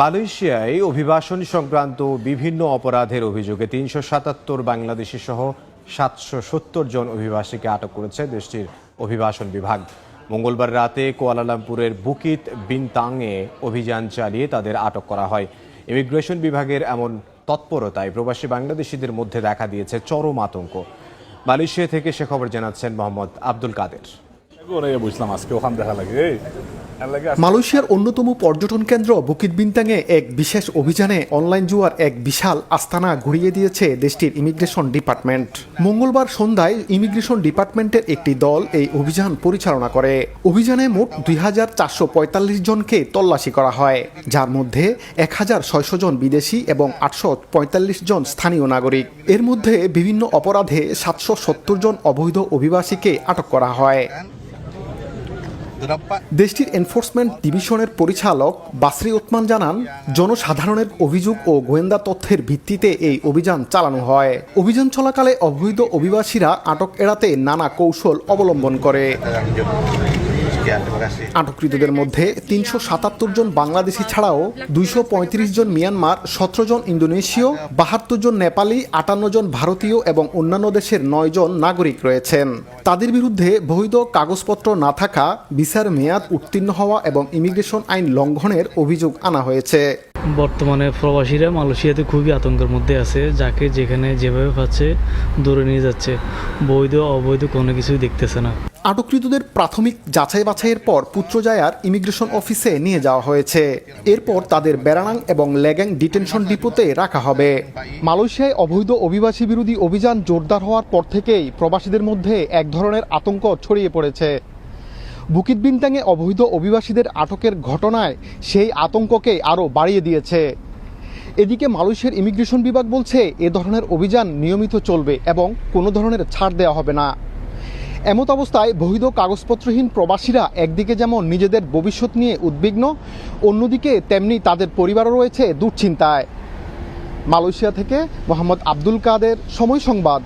মালয়েশিয়ায় অভিবাসন সংক্রান্ত বিভিন্ন অপরাধের অভিযোগে ৩৭৭ বাংলাদেশি সহ ৭৭০ জন অভিবাসীকে আটক করেছে দেশটির অভিবাসন বিভাগ। মঙ্গলবার রাতে কুয়ালালামপুরের বুকিত বিনতাংয়ে অভিযান চালিয়ে তাদের আটক করা হয়। ইমিগ্রেশন বিভাগের এমন তৎপরতায় প্রবাসী বাংলাদেশিদের মধ্যে দেখা দিয়েছে চরম আতঙ্ক। মালয়েশিয়া থেকে সে খবর জানাচ্ছেন মোহাম্মদ আব্দুল কাদের। মালয়েশিয়ার অন্যতম পর্যটন কেন্দ্র বুকিত বিনতাংয়ে এক বিশেষ অভিযানে অনলাইন জুয়ার এক বিশাল আস্তানা ঘুরিয়ে দিয়েছে দেশটির ইমিগ্রেশন ডিপার্টমেন্ট। মঙ্গলবার সন্ধ্যায় ইমিগ্রেশন ডিপার্টমেন্টের একটি দল এই অভিযান পরিচালনা করে। অভিযানে মোট ২,৪৪৫ জনকে তল্লাশি করা হয়, যার মধ্যে ১,৬০০ জন বিদেশি এবং ৮৪৫ জন স্থানীয় নাগরিক। এর মধ্যে বিভিন্ন অপরাধে ৭৭০ জন অবৈধ অভিবাসীকে আটক করা হয়। দেশটির এনফোর্সমেন্ট ডিভিশনের পরিচালক বাসরি ওসমান জানান, জনসাধারণের অভিযোগ ও গোয়েন্দা তথ্যের ভিত্তিতে এই অভিযান চালানো হয়। অভিযান চলাকালে অবৈধ অভিবাসীরা আটক এড়াতে নানা কৌশল অবলম্বন করে। আটককৃতদের মধ্যে ৩৭৭ জন বাংলাদেশি ছাড়াও ২৩৫ জন মিয়ানমার, ১৭ জন ইন্দোনেশীয়, ৭২ জন নেপালি, ৫৮ জন ভারতীয় এবং অন্যান্য দেশের ৯ জন নাগরিক রয়েছেন। তাদের বিরুদ্ধে বৈধ কাগজপত্র না থাকা, ভিসার মেয়াদ উত্তীর্ণ হওয়া এবং ইমিগ্রেশন আইন লঙ্ঘনের অভিযোগ আনা হয়েছে। বর্তমানে প্রবাসীরা মালয়েশিয়াতে খুবই আতঙ্কের মধ্যে আছে, যাকে যেখানে যেভাবে পাচ্ছে দূরে নিয়ে যাচ্ছে, বৈধ অবৈধ কোনো কিছুই দেখতেছে না। আটককৃতদের প্রাথমিক যাচাই বাছাইয়ের পর পুত্রজায়ার ইমিগ্রেশন অফিসে নিয়ে যাওয়া হয়েছে। এরপর তাদের বেরানাং এবং লেগ্যাং ডিটেনশন ডিপোতে রাখা হবে। মালয়েশিয়ায় অবৈধ অভিবাসী বিরোধী অভিযান জোরদার হওয়ার পর থেকেই প্রবাসীদের মধ্যে এক ধরনের আতঙ্ক ছড়িয়ে পড়েছে। বুকিত বিনতাংয়ে অবৈধ অভিবাসীদের আটকের ঘটনায় সেই আতঙ্ককে আরও বাড়িয়ে দিয়েছে। এদিকে মালয়েশিয়ার ইমিগ্রেশন বিভাগ বলছে, এ ধরনের অভিযান নিয়মিত চলবে এবং কোনো ধরনের ছাড় দেওয়া হবে না। এমত অবস্থায় বৈধ কাগজপত্রহীন প্রবাসীরা একদিকে যেমন নিজেদের ভবিষ্যৎ নিয়ে উদ্বিগ্ন, অন্যদিকে তেমনি তাদের পরিবারও রয়েছে দুশ্চিন্তায়। মালয়েশিয়া থেকে মোহাম্মদ আব্দুল কাদের, সময় সংবাদ।